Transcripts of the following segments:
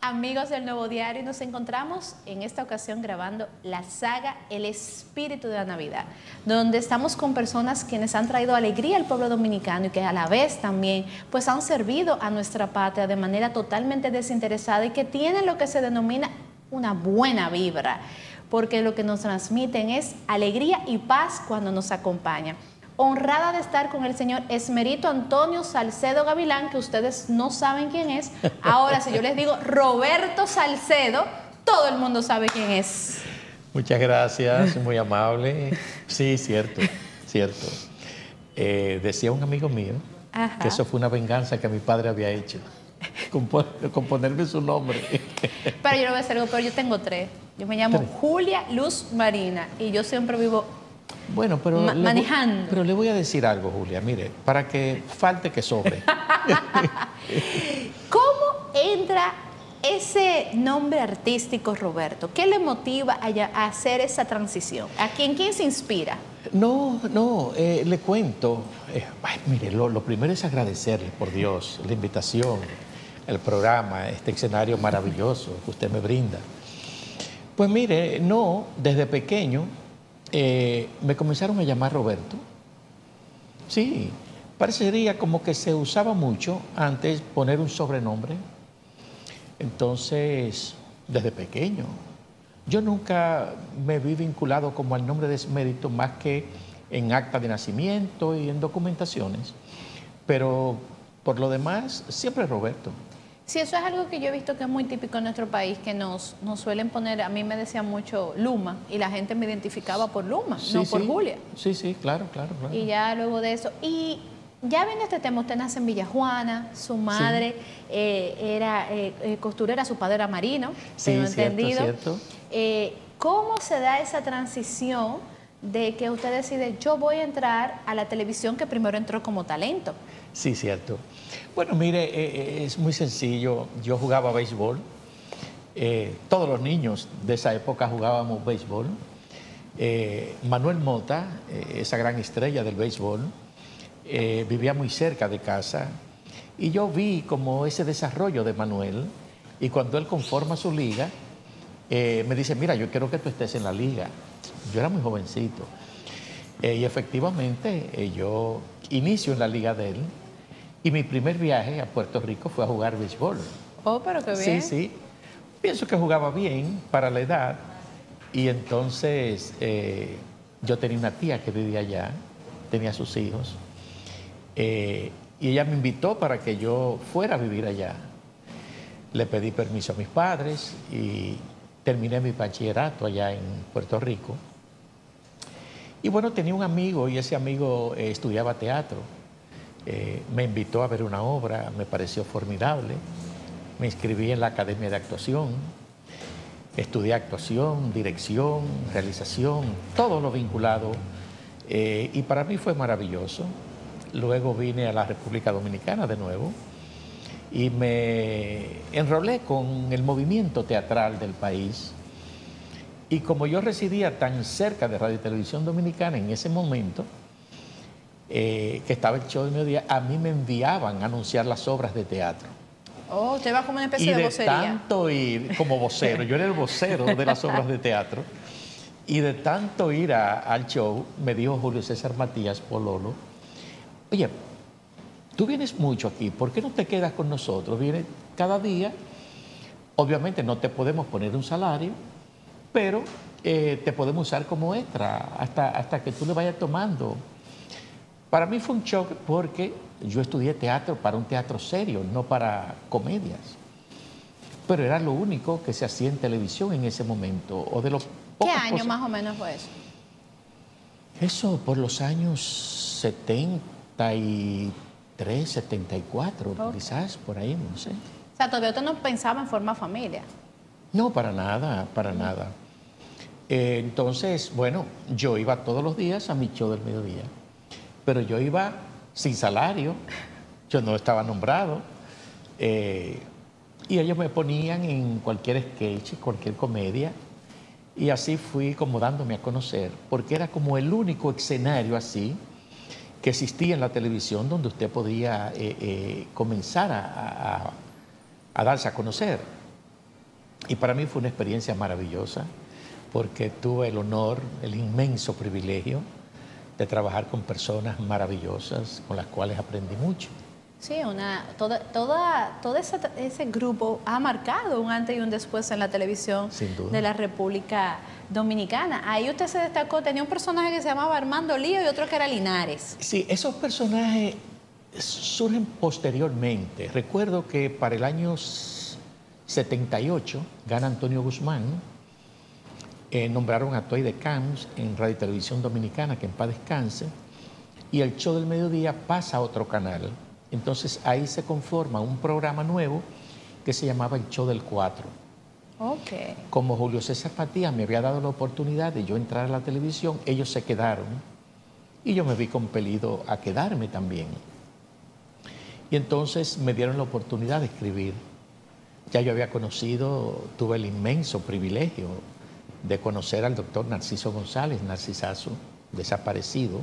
Amigos del Nuevo Diario, nos encontramos en esta ocasión grabando la saga El Espíritu de la Navidad, donde estamos con personas quienes han traído alegría al pueblo dominicano y que a la vez también pues han servido a nuestra patria de manera totalmente desinteresada y que tienen lo que se denomina una buena vibra, porque lo que nos transmiten es alegría y paz cuando nos acompañan. Honrada de estar con el señor Esmerito Antonio Salcedo Gavilán, que ustedes no saben quién es. Ahora, si yo les digo Roberto Salcedo, todo el mundo sabe quién es. Muchas gracias, muy amable. Sí, cierto, cierto. Decía un amigo mío que eso fue una venganza que mi padre había hecho, con ponerme su nombre. Pero yo le voy a decir algo, pero yo tengo tres. Yo me llamo Julia Luz Marina y yo siempre vivo bueno, pero manejando. Pero le voy a decir algo, Julia, mire, para que falte que sobre. ¿Cómo entra ese nombre artístico, Roberto? ¿Qué le motiva a hacer esa transición? ¿Quién se inspira? No, le cuento. Mire, lo primero es agradecerle, por Dios, la invitación, el programa, este escenario maravilloso que usted me brinda. Pues mire, no, desde pequeño me comenzaron a llamar Roberto. Sí, parecería como que se usaba mucho antes poner un sobrenombre. Entonces, desde pequeño, yo nunca me vi vinculado como al nombre de Esmerito más que en acta de nacimiento y en documentaciones. Pero por lo demás, siempre Roberto. Sí, eso es algo que yo he visto que es muy típico en nuestro país, que nos suelen poner, a mí me decían mucho Luma, y la gente me identificaba por Luma, Sí, no por Julia. Sí, claro. Y ya luego de eso, y ya viendo este tema, usted nace en Villajuana, su madre era costurera, su padre era marino, tengo entendido. Cierto. ¿Cómo se da esa transición de que usted decide, yo voy a entrar a la televisión, que primero entró como talento? Sí, cierto. Bueno, mire, es muy sencillo. Yo jugaba béisbol. Todos los niños de esa época jugábamos béisbol. Manuel Mota, esa gran estrella del béisbol, vivía muy cerca de casa. Y yo vi como ese desarrollo de Manuel. Y cuando él conforma su liga, me dice, mira, yo quiero que tú estés en la liga. Yo era muy jovencito. Y efectivamente, yo inicio en la liga de él. Y mi primer viaje a Puerto Rico fue a jugar béisbol. Oh, pero qué bien. Sí. Pienso que jugaba bien para la edad. Y entonces yo tenía una tía que vivía allá, tenía sus hijos. Y ella me invitó para que yo fuera a vivir allá. Le pedí permiso a mis padres y terminé mi bachillerato allá en Puerto Rico. Y bueno, tenía un amigo y ese amigo estudiaba teatro. Me invitó a ver una obra, me pareció formidable. Me inscribí en la Academia de Actuación. Estudié actuación, dirección, realización, todo lo vinculado. Y para mí fue maravilloso. Luego vine a la República Dominicana de nuevo y me enrolé con el movimiento teatral del país. Y como yo residía tan cerca de Radio y Televisión Dominicana en ese momento, que estaba el show de mediodía, a mí me enviaban a anunciar las obras de teatro. Oh, usted va como una especie de vocería. Y de tanto ir, como vocero, yo era el vocero de las obras de teatro, y de tanto ir al show, me dijo Julio César Matías Pololo, oye, tú vienes mucho aquí, ¿por qué no te quedas con nosotros? Vienes cada día, obviamente no te podemos poner un salario, pero te podemos usar como extra hasta que tú le vayas tomando. Para mí fue un shock porque yo estudié teatro para un teatro serio, no para comedias. Pero era lo único que se hacía en televisión en ese momento. O de los ¿Qué año más o menos fue eso? Eso por los años 73, 74, quizás, por ahí, no sé. O sea, todavía usted no pensaba en formar familia. No, para nada, para nada. Entonces, bueno, yo iba todos los días a mi show del mediodía. Pero yo iba sin salario, yo no estaba nombrado, y ellos me ponían en cualquier sketch, cualquier comedia, y así fui como dándome a conocer, porque era como el único escenario así que existía en la televisión donde usted podía comenzar a darse a conocer. Y para mí fue una experiencia maravillosa porque tuve el honor, el inmenso privilegio de trabajar con personas maravillosas con las cuales aprendí mucho. Sí, todo ese grupo ha marcado un antes y un después en la televisión Sin duda. de la República Dominicana. Ahí usted se destacó, tenía un personaje que se llamaba Armando Lío y otro que era Linares. Sí, esos personajes surgen posteriormente. Recuerdo que para el año 78 gana Antonio Guzmán, nombraron a Toy de Camps en Radio y Televisión Dominicana, que en paz descanse, y el show del mediodía pasa a otro canal. Entonces ahí se conforma un programa nuevo que se llamaba el Show del 4. Okay. Como Julio César Matías me había dado la oportunidad de yo entrar a la televisión, ellos se quedaron y yo me vi compelido a quedarme también. Y entonces me dieron la oportunidad de escribir. Ya yo había conocido, tuve el inmenso privilegio de conocer al doctor Narciso González, Narcisazo, desaparecido,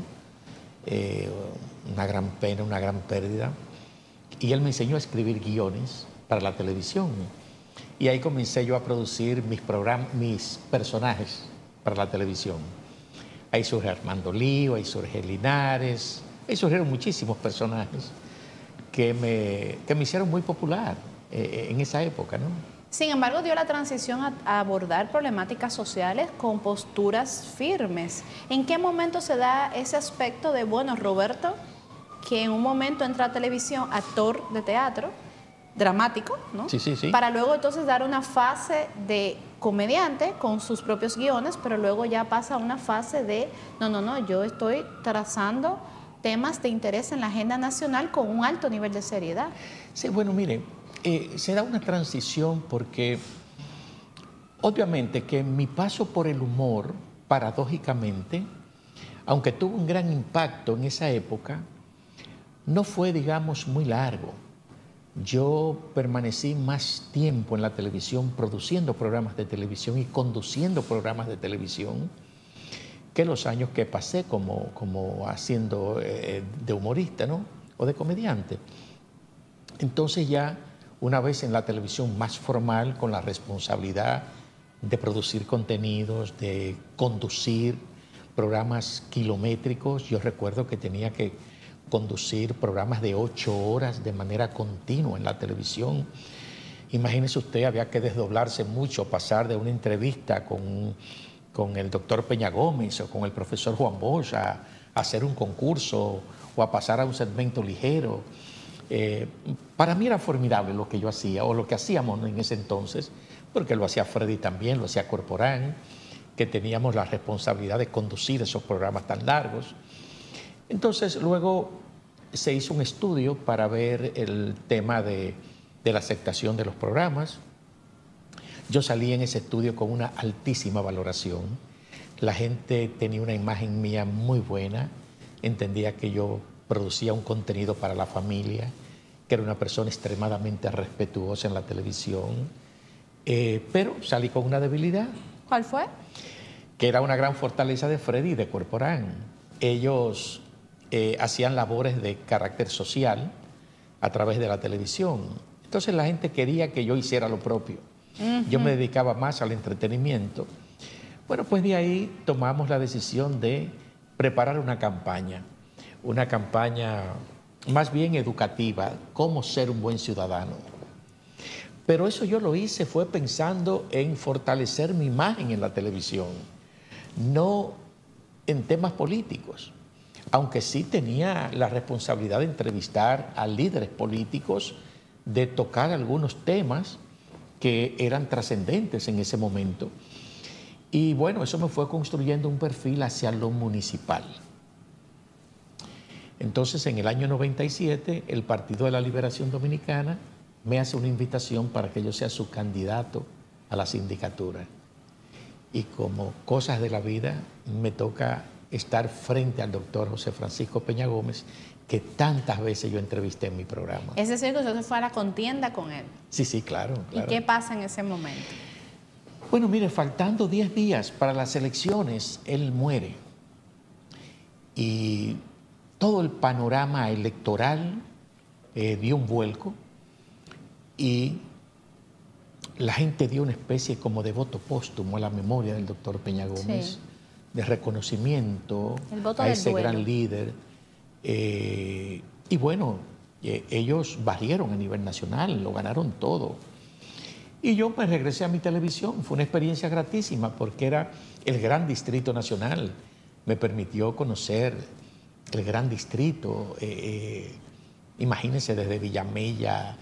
una gran pena, una gran pérdida. Y él me enseñó a escribir guiones para la televisión. Y ahí comencé yo a producir mis personajes para la televisión. Ahí surge Armando Lío, ahí surge Linares, ahí surgieron muchísimos personajes que me hicieron muy popular en esa época, ¿no? Sin embargo, dio la transición a abordar problemáticas sociales con posturas firmes. ¿En qué momento se da ese aspecto de, bueno, Roberto, que en un momento entra a televisión, actor de teatro, dramático, ¿no? Sí, sí, sí. Para luego entonces dar una fase de comediante con sus propios guiones, pero luego ya pasa a una fase de, no, yo estoy trazando temas de interés en la agenda nacional con un alto nivel de seriedad. Sí, bueno, mire, se da una transición porque obviamente que mi paso por el humor, paradójicamente, aunque tuvo un gran impacto en esa época, no fue, digamos, muy largo. Yo permanecí más tiempo en la televisión produciendo programas de televisión y conduciendo programas de televisión que los años que pasé como haciendo de humorista, ¿no? O de comediante. Entonces ya una vez en la televisión más formal, con la responsabilidad de producir contenidos, de conducir programas kilométricos, yo recuerdo que tenía que conducir programas de 8 horas de manera continua en la televisión. Imagínese usted, había que desdoblarse mucho, pasar de una entrevista con el doctor Peña Gómez o con el profesor Juan Bosch a hacer un concurso o a pasar a un segmento ligero. Para mí era formidable lo que yo hacía, o lo que hacíamos en ese entonces, porque lo hacía Freddy también, lo hacía Corporán, que teníamos la responsabilidad de conducir esos programas tan largos. Entonces luego se hizo un estudio para ver el tema de la aceptación de los programas. Yo salí en ese estudio con una altísima valoración. La gente tenía una imagen mía muy buena, entendía que yo producía un contenido para la familia, que era una persona extremadamente respetuosa en la televisión, pero salí con una debilidad. ¿Cuál fue? Que era una gran fortaleza de Freddy y de Corporán. Ellos hacían labores de carácter social a través de la televisión. Entonces la gente quería que yo hiciera lo propio. Yo me dedicaba más al entretenimiento. Bueno, pues de ahí tomamos la decisión de preparar una campaña más bien educativa, cómo ser un buen ciudadano. Pero eso yo lo hice fue pensando en fortalecer mi imagen en la televisión, no en temas políticos, aunque sí tenía la responsabilidad de entrevistar a líderes políticos, de tocar algunos temas que eran trascendentes en ese momento. Y bueno, eso me fue construyendo un perfil hacia lo municipal. Entonces, en el año 97, el Partido de la Liberación Dominicana me hace una invitación para que yo sea su candidato a la sindicatura. Y como cosas de la vida, me toca estar frente al doctor José Francisco Peña Gómez, que tantas veces yo entrevisté en mi programa. Es decir, que usted fue a la contienda con él. Sí, sí, claro. ¿Y qué pasa en ese momento? Bueno, mire, faltando 10 días para las elecciones, él muere. Y todo el panorama electoral dio un vuelco y la gente dio una especie como de voto póstumo a la memoria del doctor Peña Gómez, Sí. de reconocimiento El voto a del ese duelo. gran líder. Y bueno, ellos barrieron a nivel nacional, lo ganaron todo. Y yo me regresé a mi televisión. Fue una experiencia gratísima porque era el gran distrito nacional. Me permitió conocer el gran distrito. Imagínense desde Villamella,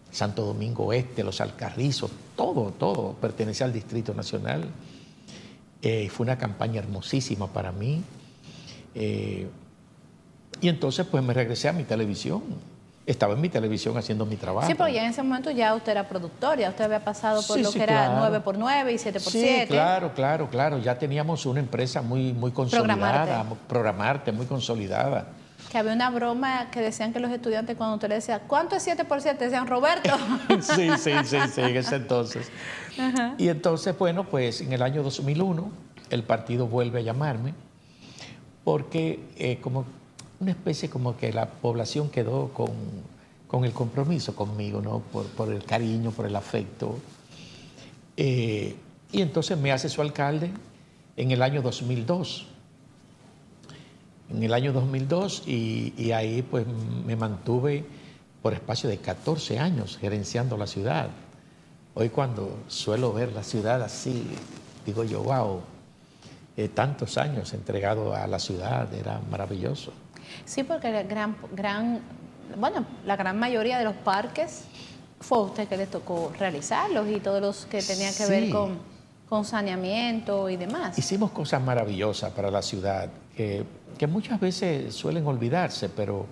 Santo Domingo Este, Los Alcarrizos, todo pertenece al Distrito Nacional. Fue una campaña hermosísima para mí. Y entonces pues me regresé a mi televisión. Estaba en mi televisión haciendo mi trabajo. Sí, pero ya en ese momento ya usted era productor, ya usted había pasado por Sí, lo sí, que era claro. 9x9 y 7x7. Sí, claro. Ya teníamos una empresa muy consolidada, Programarte, muy consolidada. Que había una broma que decían que los estudiantes cuando usted le decía, ¿cuánto es 7x7? Decían, Roberto. Sí, en ese entonces. Ajá. Y entonces, bueno, pues en el año 2001 el partido vuelve a llamarme porque como una especie como que la población quedó con el compromiso conmigo, ¿no? Por el cariño, por el afecto. Y entonces me hace su alcalde en el año 2002. En el año 2002 y ahí pues me mantuve por espacio de 14 años gerenciando la ciudad. Hoy cuando suelo ver la ciudad así, digo yo, wow, tantos años entregado a la ciudad, era maravilloso. Sí, porque la la gran mayoría de los parques fue a usted que le tocó realizarlos y todos los que tenían que ver Sí. con saneamiento y demás. Hicimos cosas maravillosas para la ciudad que muchas veces suelen olvidarse, pero,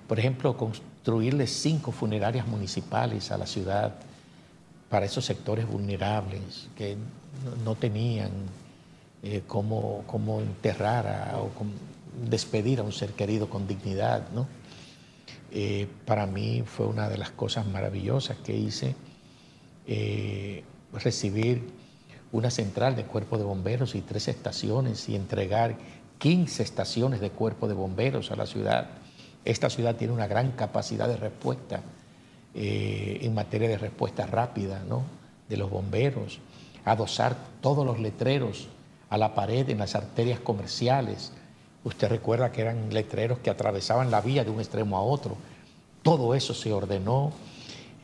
por ejemplo, construirle 5 funerarias municipales a la ciudad para esos sectores vulnerables que no tenían cómo enterrar o cómo despedir a un ser querido con dignidad, ¿no? Para mí fue una de las cosas maravillosas que hice, recibir una central de cuerpo de bomberos y 3 estaciones y entregar 15 estaciones de cuerpo de bomberos a la ciudad. Esta ciudad tiene una gran capacidad de respuesta en materia de respuesta rápida, ¿no? De los bomberos, adosar todos los letreros a la pared en las arterias comerciales. Usted recuerda que eran letreros que atravesaban la vía de un extremo a otro. Todo eso se ordenó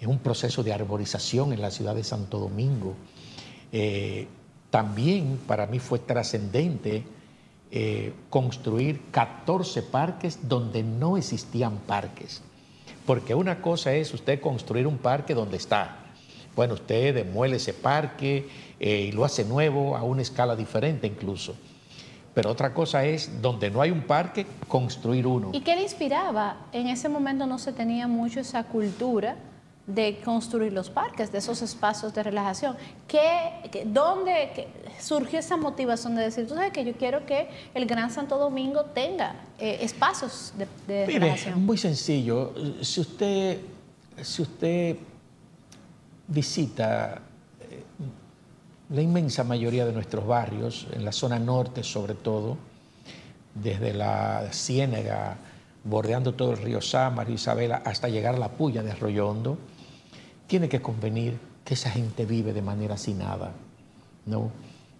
en un proceso de arborización en la ciudad de Santo Domingo. También para mí fue trascendente construir 14 parques donde no existían parques. Porque una cosa es usted construir un parque donde está. Bueno, usted demuele ese parque y lo hace nuevo a una escala diferente incluso. Pero otra cosa es, donde no hay un parque, construir uno. ¿Y qué le inspiraba? En ese momento no se tenía mucho esa cultura de construir los parques, de esos espacios de relajación. ¿Dónde surgió esa motivación de decir, tú sabes que yo quiero que el Gran Santo Domingo tenga espacios de Mire, relajación? muy sencillo. Si usted visita la inmensa mayoría de nuestros barrios, en la zona norte sobre todo, desde la Ciénega, bordeando todo el río Sama, río Isabela, hasta llegar a la Puya de Arroyo Hondo, tiene que convenir que esa gente vive de manera hacinada, ¿no?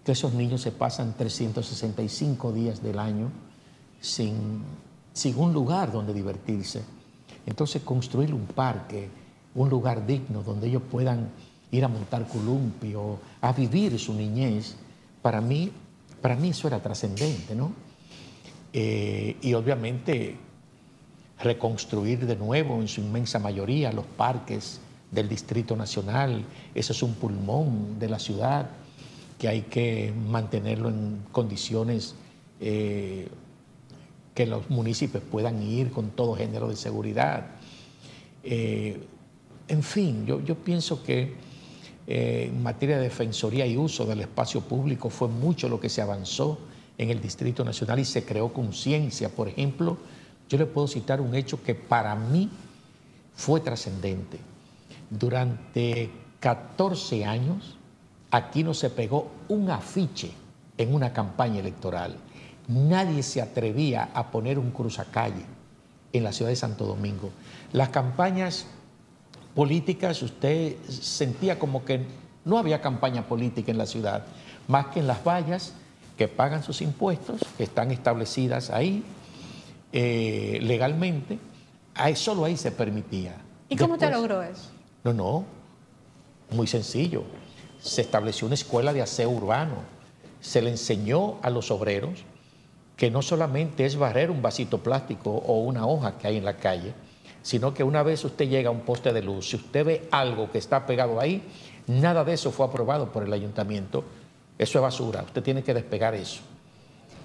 Que esos niños se pasan 365 días del año sin un lugar donde divertirse. Entonces, construir un parque, un lugar digno donde ellos puedan ir a montar columpio, a vivir su niñez, para mí eso era trascendente, ¿no? Y obviamente reconstruir de nuevo en su inmensa mayoría los parques del Distrito Nacional. Eso es un pulmón de la ciudad que hay que mantenerlo en condiciones que los municipios puedan ir con todo género de seguridad. En fin, yo pienso que en materia de defensoría y uso del espacio público fue mucho lo que se avanzó en el Distrito Nacional y se creó conciencia. Por ejemplo, yo le puedo citar un hecho que para mí fue trascendente. Durante 14 años, aquí no se pegó un afiche en una campaña electoral. Nadie se atrevía a poner un cruzacalle en la ciudad de Santo Domingo. Las campañas políticas, usted sentía como que no había campaña política en la ciudad, más que en las vallas que pagan sus impuestos, que están establecidas ahí legalmente, solo ahí se permitía. ¿Y cómo te logró eso? No, muy sencillo. Se estableció una escuela de aseo urbano, se le enseñó a los obreros que no solamente es barrer un vasito plástico o una hoja que hay en la calle, sino que una vez usted llega a un poste de luz, si usted ve algo que está pegado ahí, nada de eso fue aprobado por el ayuntamiento, eso es basura, usted tiene que despegar eso.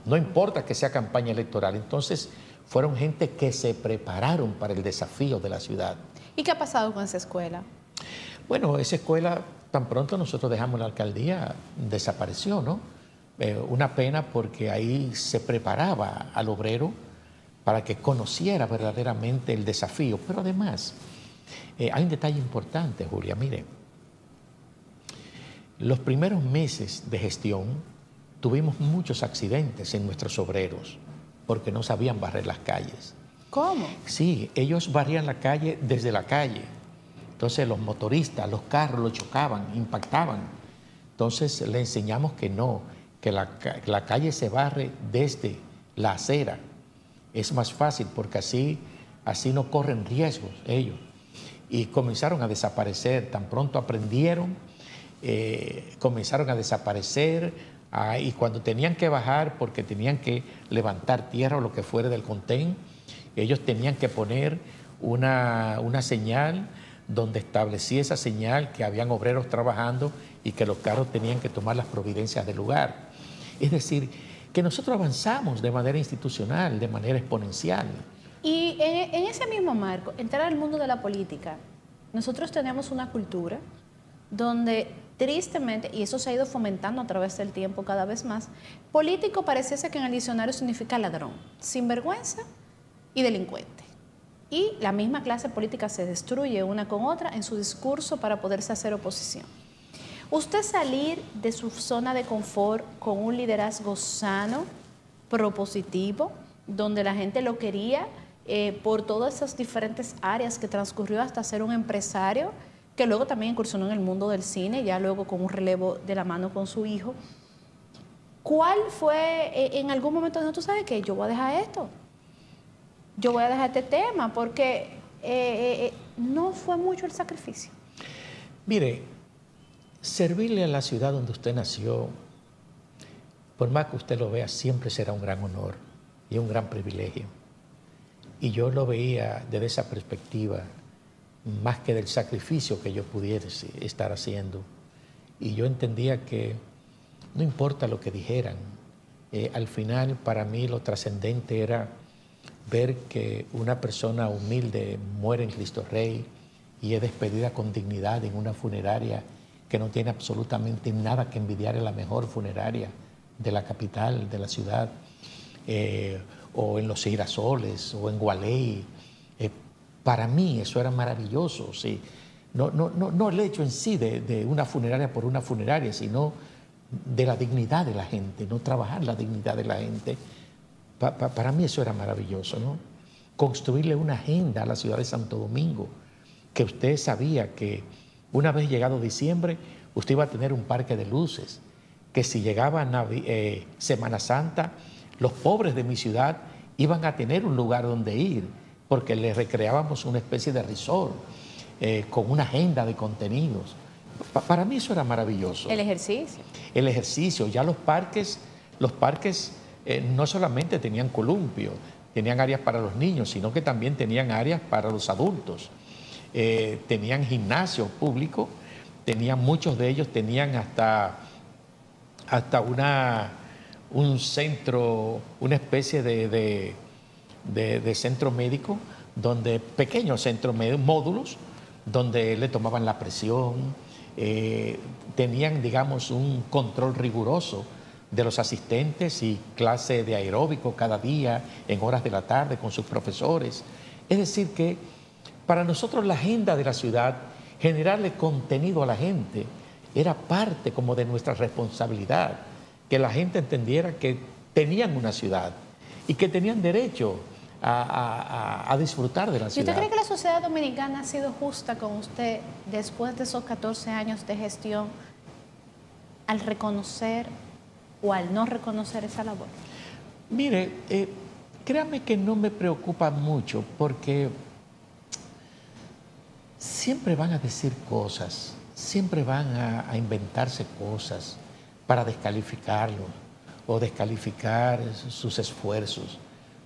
No importa que sea campaña electoral. Entonces, fueron gente que se prepararon para el desafío de la ciudad. ¿Y qué ha pasado con esa escuela? Bueno, esa escuela, tan pronto nosotros dejamos la alcaldía, desapareció, ¿no? Una pena porque ahí se preparaba al obrero para que conociera verdaderamente el desafío. Pero además, hay un detalle importante, Julia. Mire, los primeros meses de gestión tuvimos muchos accidentes en nuestros obreros porque no sabían barrer las calles. ¿Cómo? Sí, ellos barrían la calle desde la calle. Entonces los motoristas, los carros lo chocaban, impactaban. Entonces le enseñamos que no, que la calle se barre desde la acera. Es más fácil porque así no corren riesgos ellos. Y comenzaron a desaparecer, tan pronto aprendieron, comenzaron a desaparecer, y cuando tenían que bajar porque tenían que levantar tierra o lo que fuera del contén, ellos tenían que poner una señal donde establecía esa señal que habían obreros trabajando y que los carros tenían que tomar las providencias del lugar. Es decir, que nosotros avanzamos de manera institucional, de manera exponencial. Y en ese mismo marco, entrar al mundo de la política, nosotros tenemos una cultura donde tristemente, y eso se ha ido fomentando a través del tiempo cada vez más, político pareciese que en el diccionario significa ladrón, sinvergüenza y delincuente. Y la misma clase política se destruye una con otra en su discurso para poderse hacer oposición. Usted salir de su zona de confort con un liderazgo sano, propositivo, donde la gente lo quería por todas esas diferentes áreas que transcurrió hasta ser un empresario, que luego también incursionó en el mundo del cine, ya luego con un relevo de la mano con su hijo. ¿Cuál fue en algún momento donde tú sabes que yo voy a dejar esto? Yo voy a dejar este tema porque no fue mucho el sacrificio. Mire, servirle a la ciudad donde usted nació, por más que usted lo vea, siempre será un gran honor y un gran privilegio. Y yo lo veía desde esa perspectiva, más que del sacrificio que yo pudiese estar haciendo. Y yo entendía que no importa lo que dijeran, al final para mí lo trascendente era ver que una persona humilde muere en Cristo Rey y es despedida con dignidad en una funeraria que no tiene absolutamente nada que envidiar a la mejor funeraria de la capital, de la ciudad, o en Los Girasoles, o en Gualey. Para mí eso era maravilloso, sí. No el hecho en sí de una funeraria por una funeraria, sino de la dignidad de la gente, no trabajar la dignidad de la gente. Para mí eso era maravilloso, ¿no? Construirle una agenda a la ciudad de Santo Domingo, que usted sabía que una vez llegado diciembre, usted iba a tener un parque de luces, que si llegaba Semana Santa, los pobres de mi ciudad iban a tener un lugar donde ir, porque les recreábamos una especie de resort con una agenda de contenidos. Para mí eso era maravilloso. El ejercicio. El ejercicio. Ya los parques no solamente tenían columpio, tenían áreas para los niños, sino que también tenían áreas para los adultos. Tenían gimnasio público, muchos de ellos tenían hasta un centro, una especie de centro médico, pequeños centros módulos, donde le tomaban la presión, tenían, digamos, un control riguroso de los asistentes y clase de aeróbico cada día en horas de la tarde con sus profesores. Es decir que para nosotros la agenda de la ciudad, generarle contenido a la gente, era parte como de nuestra responsabilidad, que la gente entendiera que tenían una ciudad y que tenían derecho a disfrutar de la ¿Y ciudad. usted cree que la sociedad dominicana ha sido justa con usted después de esos 14 años de gestión al reconocer o al no reconocer esa labor? Mire, créame que no me preocupa mucho porque siempre van a decir cosas, siempre van a inventarse cosas para descalificarlo o descalificar sus esfuerzos.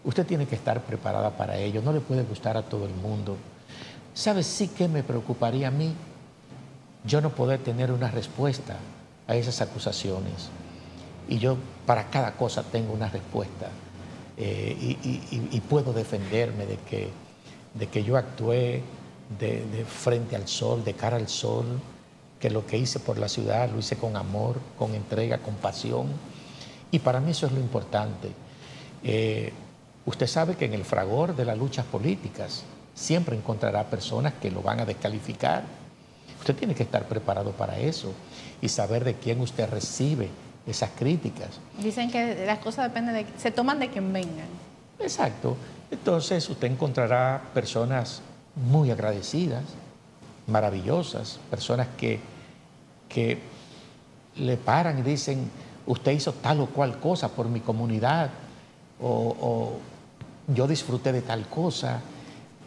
Usted tiene que estar preparada para ello, no le puede gustar a todo el mundo. ¿Sabe sí que me preocuparía a mí? Yo no poder tener una respuesta a esas acusaciones. Y yo para cada cosa tengo una respuesta y puedo defenderme de que yo actué de frente al sol, de cara al sol, que lo que hice por la ciudad lo hice con amor, con entrega, con pasión. Y para mí eso es lo importante. Usted sabe que en el fragor de las luchas políticas siempre encontrará personas que lo van a descalificar. Usted tiene que estar preparado para eso y saber de quién usted recibe esas críticas. Dicen que las cosas dependen de, se toman de quien vengan. Exacto. Entonces usted encontrará personas muy agradecidas, maravillosas, personas que le paran y dicen, usted hizo tal o cual cosa por mi comunidad, o yo disfruté de tal cosa.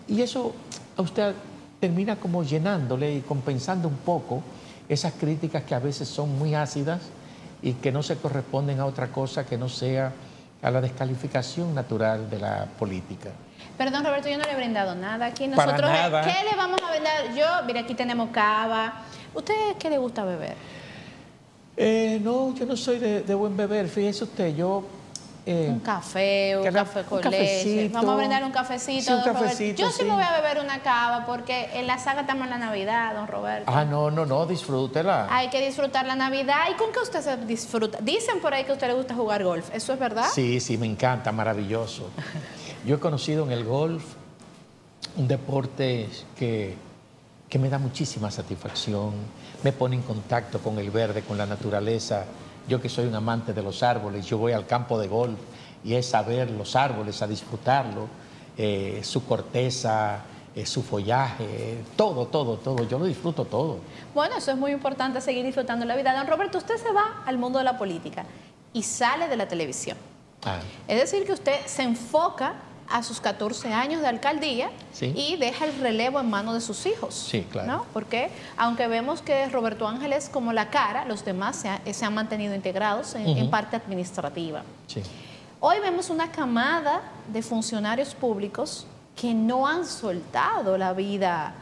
Y eso a usted termina como llenándole y compensando un poco esas críticas que a veces son muy ácidas y que no se corresponden a otra cosa que no sea a la descalificación natural de la política. Perdón, Roberto, yo no le he brindado nada aquí. Para Nosotros, nada. ¿qué le vamos a brindar? Yo, mira, aquí tenemos cava. ¿Usted qué le gusta beber? No, yo no soy de buen beber. Fíjese usted, yo... un café con leche. Vamos a brindar un cafecito, sí, un don cafecito, Roberto. Yo sí sí me voy a beber una cava porque en la saga estamos en la Navidad, don Roberto. Ah, no, disfrútela. Hay que disfrutar la Navidad. ¿Y con qué usted se disfruta? Dicen por ahí que a usted le gusta jugar golf. ¿Eso es verdad? Sí, me encanta, maravilloso. Yo he conocido en el golf un deporte que me da muchísima satisfacción, me pone en contacto con el verde, con la naturaleza. Yo que soy un amante de los árboles, yo voy al campo de golf y es a ver los árboles, a disfrutarlo, su corteza, su follaje, todo. Yo lo disfruto todo. Bueno, eso es muy importante, seguir disfrutando la vida. Don Roberto, usted se va al mundo de la política y sale de la televisión. Es decir, que usted se enfoca a sus 14 años de alcaldía, sí, y deja el relevo en manos de sus hijos. Sí, claro. ¿No? Porque aunque vemos que Roberto Ángel es como la cara, los demás se han mantenido integrados en parte administrativa. Sí. Hoy vemos una camada de funcionarios públicos que no han soltado la vida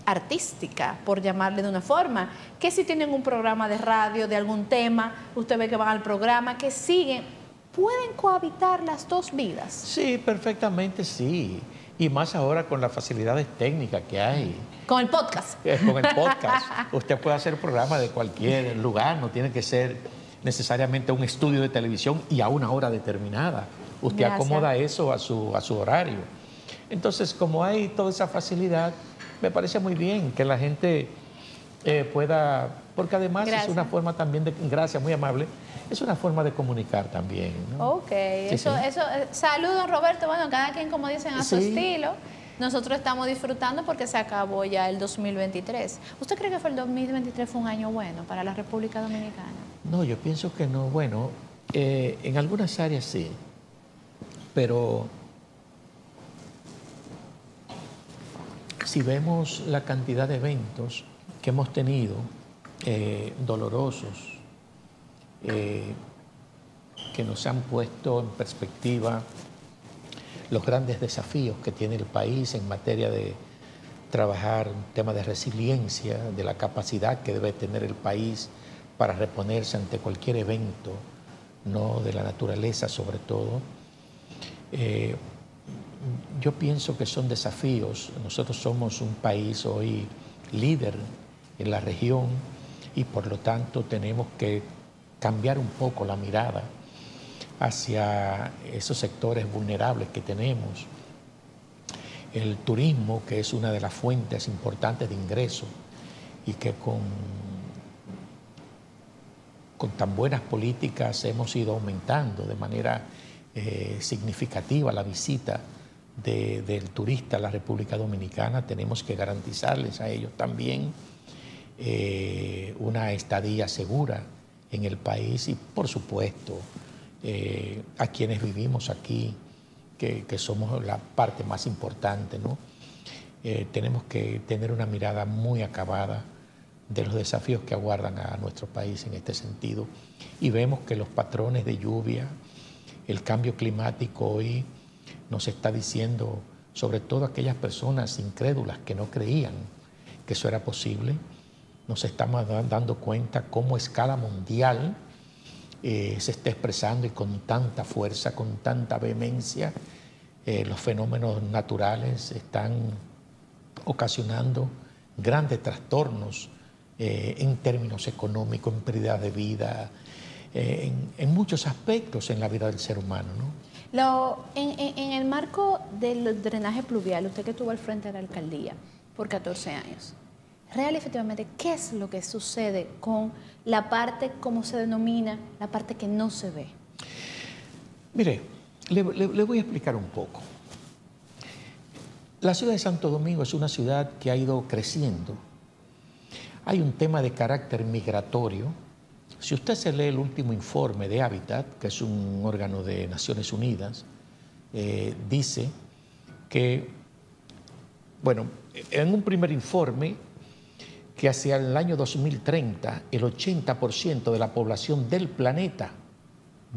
artística, por llamarle de una forma, que si tienen un programa de radio de algún tema, usted ve que van al programa, que siguen. ¿Pueden cohabitar las dos vidas? Sí, perfectamente sí. Y más ahora con las facilidades técnicas que hay. Con el podcast. Con el podcast. Usted puede hacer programas de cualquier lugar, no tiene que ser necesariamente un estudio de televisión y a una hora determinada. Usted acomoda eso a su horario. Entonces, como hay toda esa facilidad, me parece muy bien que la gente pueda, porque además es una forma también de, gracias, muy amable, es una forma de comunicar también, ¿no? Ok, sí, saludos, Roberto. Bueno, cada quien, como dicen, a su estilo. Nosotros estamos disfrutando porque se acabó ya el 2023. ¿Usted cree que el 2023 fue un año bueno para la República Dominicana? No, yo pienso que no. Bueno, en algunas áreas sí, pero si vemos la cantidad de eventos que hemos tenido, dolorosos, que nos han puesto en perspectiva los grandes desafíos que tiene el país en materia de trabajar un tema de resiliencia, de la capacidad que debe tener el país para reponerse ante cualquier evento, no de la naturaleza sobre todo. Yo pienso que son desafíos. Nosotros somos un país hoy líder en la región y por lo tanto tenemos que cambiar un poco la mirada hacia esos sectores vulnerables que tenemos. El turismo, que es una de las fuentes importantes de ingreso y que con tan buenas políticas hemos ido aumentando de manera significativa la visita del turista a la República Dominicana. Tenemos que garantizarles a ellos también una estadía segura en el país y, por supuesto, a quienes vivimos aquí, que somos la parte más importante, ¿no? Tenemos que tener una mirada muy acabada de los desafíos que aguardan a nuestro país en este sentido. Y vemos que los patrones de lluvia, el cambio climático hoy nos está diciendo, sobre todo aquellas personas incrédulas que no creían que eso era posible, nos estamos dando cuenta cómo a escala mundial se está expresando y con tanta fuerza, con tanta vehemencia, los fenómenos naturales están ocasionando grandes trastornos en términos económicos, en pérdida de vida, en muchos aspectos en la vida del ser humano, ¿no? En el marco del drenaje pluvial, usted que estuvo al frente de la alcaldía por 14 años, real y efectivamente, ¿qué es lo que sucede con la parte, como se denomina, la parte que no se ve? Mire, le voy a explicar un poco. La ciudad de Santo Domingo es una ciudad que ha ido creciendo. Hay un tema de carácter migratorio. Si usted se lee el último informe de Hábitat, que es un órgano de Naciones Unidas, dice que, bueno, en un primer informe, que hacia el año 2030 el 80% de la población del planeta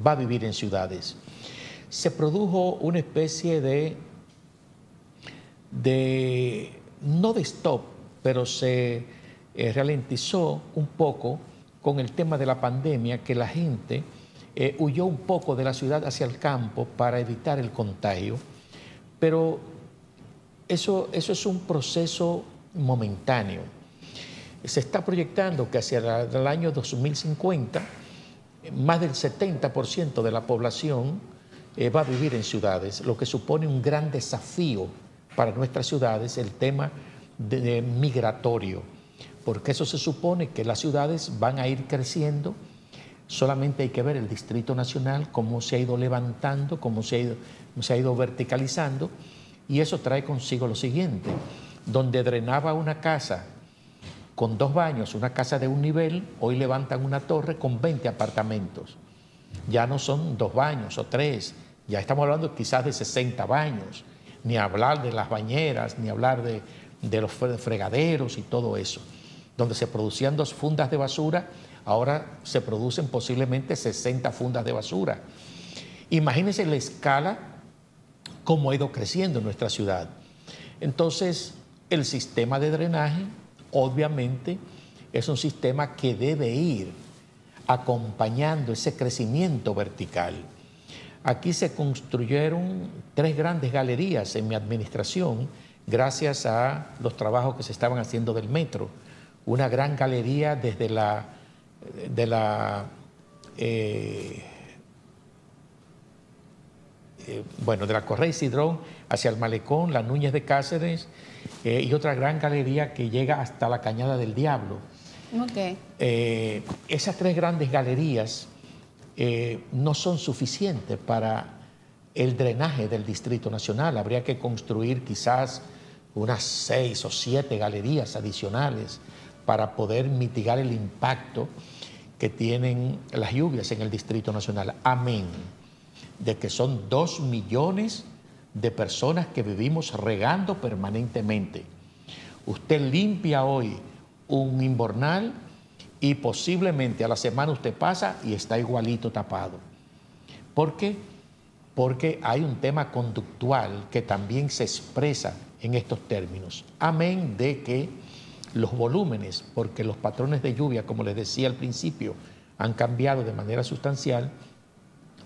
va a vivir en ciudades. Se produjo una especie no de stop, pero se ralentizó un poco con el tema de la pandemia, que la gente huyó un poco de la ciudad hacia el campo para evitar el contagio, pero eso es un proceso momentáneo. Se está proyectando que hacia el año 2050 más del 70% de la población va a vivir en ciudades, lo que supone un gran desafío para nuestras ciudades, el tema migratorio, porque eso se supone que las ciudades van a ir creciendo. Solamente hay que ver el Distrito Nacional, cómo se ha ido levantando, cómo se ha ido verticalizando, y eso trae consigo lo siguiente: donde drenaba una casa con 2 baños, una casa de un nivel, hoy levantan una torre con 20 apartamentos. Ya no son 2 baños o 3, ya estamos hablando quizás de 60 baños, ni hablar de las bañeras, ni hablar de los fregaderos y todo eso. Donde se producían 2 fundas de basura, ahora se producen posiblemente 60 fundas de basura. Imagínense la escala, cómo ha ido creciendo en nuestra ciudad. Entonces, el sistema de drenaje, obviamente, es un sistema que debe ir acompañando ese crecimiento vertical. Aquí se construyeron 3 grandes galerías en mi administración, gracias a los trabajos que se estaban haciendo del metro. Una gran galería desde la Correa y Cidrón hacia el Malecón, la Núñez de Cáceres, y otra gran galería que llega hasta la Cañada del Diablo. Okay. Esas 3 grandes galerías no son suficientes para el drenaje del Distrito Nacional. Habría que construir quizás unas 6 o 7 galerías adicionales para poder mitigar el impacto que tienen las lluvias en el Distrito Nacional. Amén de que son 2 millones de personas que vivimos regando permanentemente. Usted limpia hoy un invernal y posiblemente a la semana usted pasa y está igualito tapado. ¿Por qué? Porque hay un tema conductual que también se expresa en estos términos. Amén de que los volúmenes, porque los patrones de lluvia, como les decía al principio, han cambiado de manera sustancial.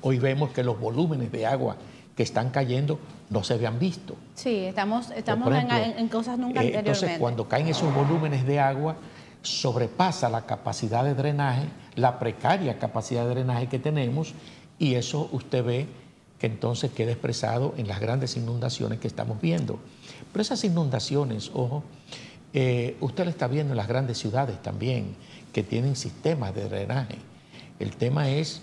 Hoy vemos que los volúmenes de agua que están cayendo no se habían visto. Sí, estamos ejemplo, en cosas nunca anteriormente. Entonces, cuando caen esos volúmenes de agua, sobrepasa la capacidad de drenaje, la precaria capacidad de drenaje que tenemos, y eso usted ve que entonces queda expresado en las grandes inundaciones que estamos viendo. Pero esas inundaciones, ojo, usted lo está viendo en las grandes ciudades también, que tienen sistemas de drenaje. El tema es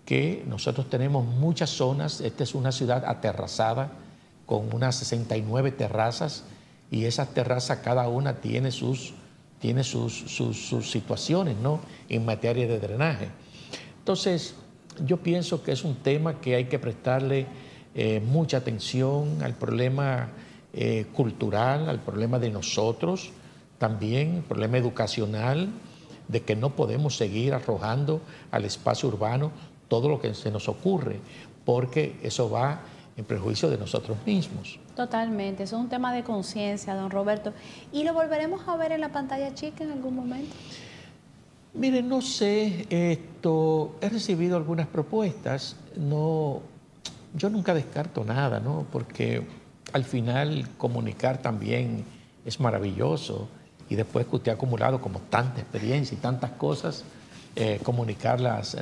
que nosotros tenemos muchas zonas. Esta es una ciudad aterrazada con unas 69 terrazas, y esas terrazas cada una tiene sus situaciones, ¿no?, en materia de drenaje. Entonces, yo pienso que es un tema que hay que prestarle mucha atención al problema cultural, al problema de nosotros, también el problema educacional, de que no podemos seguir arrojando al espacio urbano todo lo que se nos ocurre, porque eso va en prejuicio de nosotros mismos. Totalmente, eso es un tema de conciencia, don Roberto. ¿Y lo volveremos a ver en la pantalla chica en algún momento? Mire, no sé, he recibido algunas propuestas. No, yo nunca descarto nada, ¿no? Porque al final comunicar también es maravilloso, y después que usted ha acumulado como tanta experiencia y tantas cosas, comunicarlas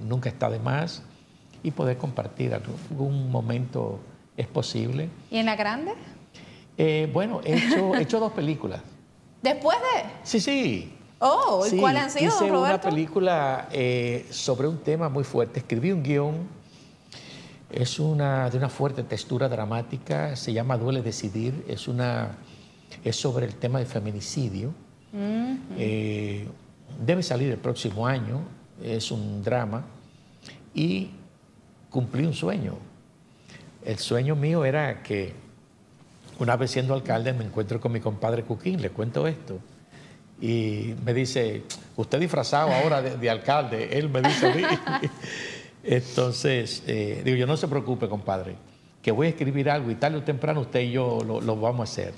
nunca está de más, y poder compartir algún momento es posible. ¿Y en la grande? Bueno, he hecho 2 películas. ¿Después de? Sí, sí. Oh, ¿y sí, cuáles han sido, don Hice Roberto? una película sobre un tema muy fuerte. Escribí un guión, es de una fuerte textura dramática, se llama Duele Decidir, es sobre el tema del feminicidio. Debe salir el próximo año, es un drama, y cumplí un sueño. El sueño mío era que una vez siendo alcalde me encuentro con mi compadre Cuquín, le cuento esto, y me dice, usted disfrazado ahora de alcalde, él me dice a mí. Entonces, digo yo, no se preocupe, compadre, que voy a escribir algo y tarde o temprano usted y yo lo vamos a hacer.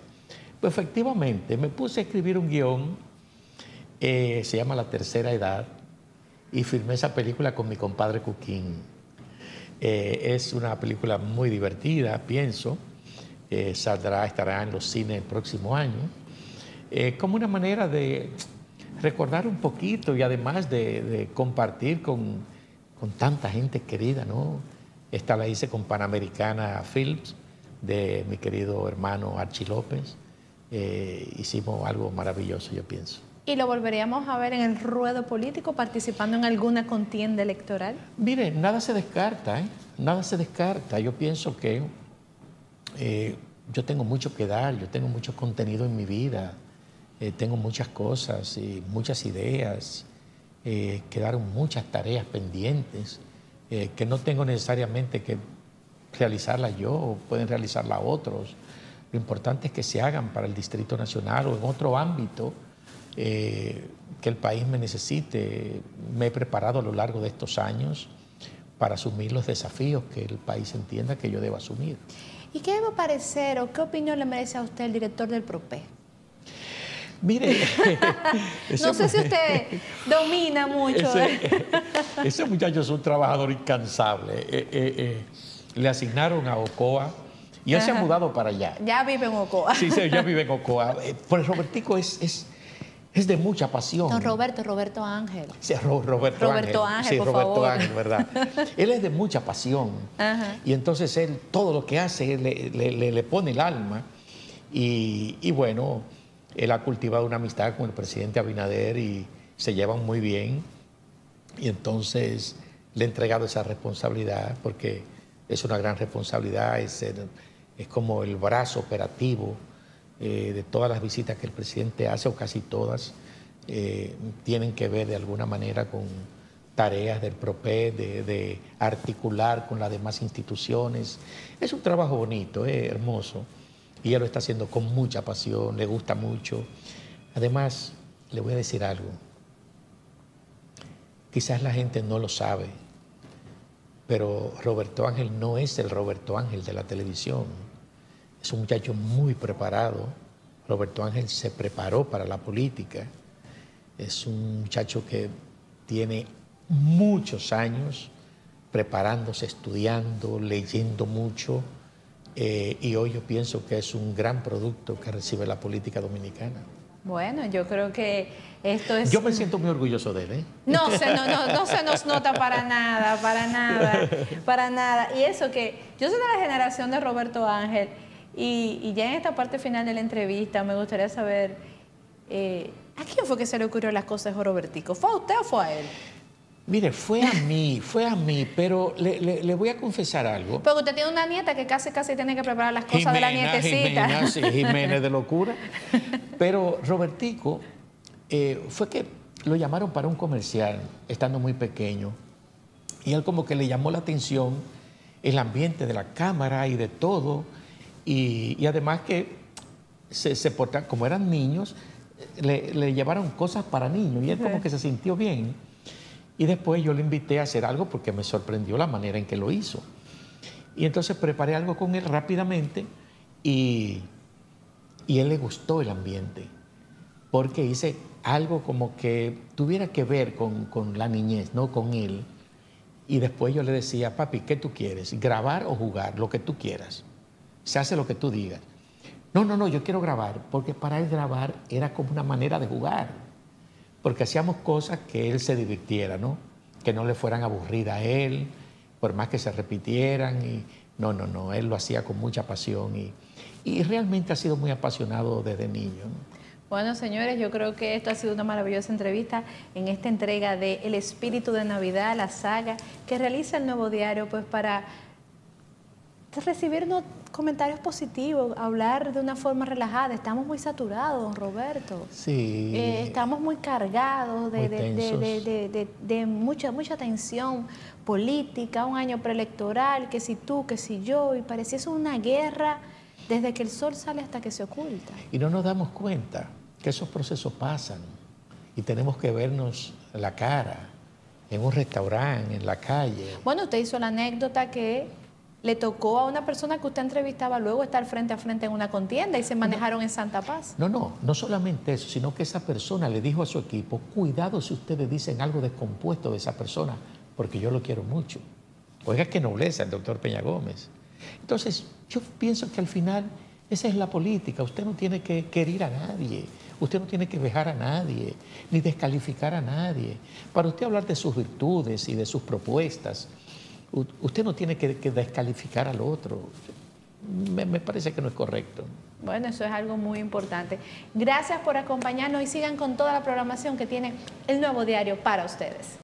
Pues efectivamente, me puse a escribir un guión, se llama La Tercera Edad, y filmé esa película con mi compadre Cuquín. Es una película muy divertida, pienso. Estará en los cines el próximo año. Como una manera de recordar un poquito, y además de compartir con tanta gente querida, ¿no? Esta la hice con Panamericana Films, de mi querido hermano Archie López. Hicimos algo maravilloso, yo pienso. ¿Y lo volveríamos a ver en el ruedo político participando en alguna contienda electoral? Mire, nada se descarta, ¿eh? Nada se descarta. Yo pienso que yo tengo mucho que dar, yo tengo mucho contenido en mi vida, tengo muchas cosas y muchas ideas, quedaron muchas tareas pendientes que no tengo necesariamente que realizarlas yo, pueden realizarlas otros. Lo importante es que se hagan para el Distrito Nacional o en otro ámbito que el país me necesite. Me he preparado a lo largo de estos años para asumir los desafíos que el país entienda que yo debo asumir. ¿Y qué debe parecer o qué opinión le merece a usted el director del PROPE? Mire, no sé si usted domina mucho. Ese muchacho es un trabajador incansable. Le asignaron a Ocoa y él se ha mudado para allá. Ya vive en Ocoa. Sí, ya vive en Ocoa. Pues Robertico es de mucha pasión. Don Roberto Ángel. Sí, Roberto Ángel. Sí, por Roberto favor. Ángel, ¿verdad? Él es de mucha pasión. Ajá. Y entonces él, todo lo que hace, le pone el alma. Y bueno, él ha cultivado una amistad con el presidente Abinader y se llevan muy bien. Y entonces le he entregado esa responsabilidad, porque es una gran responsabilidad, es como el brazo operativo de todas las visitas que el presidente hace, o casi todas, tienen que ver de alguna manera con tareas del PROPE, de articular con las demás instituciones. Es un trabajo bonito, hermoso, y él lo está haciendo con mucha pasión, le gusta mucho. Además, le voy a decir algo, quizás la gente no lo sabe, pero Roberto Ángel no es el Roberto Ángel de la televisión. Es un muchacho muy preparado. Roberto Ángel se preparó para la política. Es un muchacho que tiene muchos años preparándose, estudiando, leyendo mucho. Y hoy yo pienso que es un gran producto que recibe la política dominicana. Bueno, yo creo que esto es... Yo me siento muy orgulloso de él, ¿eh? No se nos nota para nada, para nada. Y eso que yo soy de la generación de Roberto Ángel y ya en esta parte final de la entrevista me gustaría saber, ¿a quién fue que se le ocurrió las cosas de Robertico? ¿Fue a usted o fue a él? Mire, fue a mí, pero le voy a confesar algo. Porque usted tiene una nieta que casi tiene que preparar las cosas de la nietecita. Jimena, sí, Jiménez de locura. Pero Robertico, fue que lo llamaron para un comercial, estando muy pequeño, y él como que le llamó la atención el ambiente de la cámara y de todo, y además que se portaban, como eran niños, le llevaron cosas para niños, y él como que se sintió bien. Y después yo le invité a hacer algo porque me sorprendió la manera en que lo hizo. Y entonces preparé algo con él rápidamente y él le gustó el ambiente, porque hice algo como que tuviera que ver con la niñez, ¿no? Con él. Y después yo le decía, papi, ¿qué tú quieres? ¿Grabar o jugar? Lo que tú quieras. Se hace lo que tú digas. No, yo quiero grabar, porque para él grabar era como una manera de jugar. Porque hacíamos cosas que él se divirtiera, ¿no? Que no le fueran aburridas a él, por más que se repitieran. Y no, él lo hacía con mucha pasión y realmente ha sido muy apasionado desde niño, ¿no? Bueno, señores, yo creo que esto ha sido una maravillosa entrevista en esta entrega de El Espíritu de Navidad, la saga que realiza el Nuevo Diario, pues para recibirnos comentarios positivos, hablar de una forma relajada. Estamos muy saturados, don Roberto. Sí. Estamos muy cargados de mucha tensión política, un año preelectoral, que si tú, que si yo, y pareciese una guerra desde que el sol sale hasta que se oculta. Y no nos damos cuenta que esos procesos pasan y tenemos que vernos la cara en un restaurante, en la calle. Bueno, usted hizo la anécdota que le tocó a una persona que usted entrevistaba luego estar frente a frente en una contienda y se manejaron en Santa Paz. No solamente eso, sino que esa persona le dijo a su equipo, cuidado si ustedes dicen algo descompuesto de esa persona, porque yo lo quiero mucho. Oiga, qué nobleza el doctor Peña Gómez. Entonces, yo pienso que al final esa es la política. Usted no tiene que herir a nadie, usted no tiene que vejar a nadie, ni descalificar a nadie. Para usted hablar de sus virtudes y de sus propuestas, usted no tiene que descalificar al otro. Me parece que no es correcto. Bueno, eso es algo muy importante. Gracias por acompañarnos y sigan con toda la programación que tiene el Nuevo Diario para ustedes.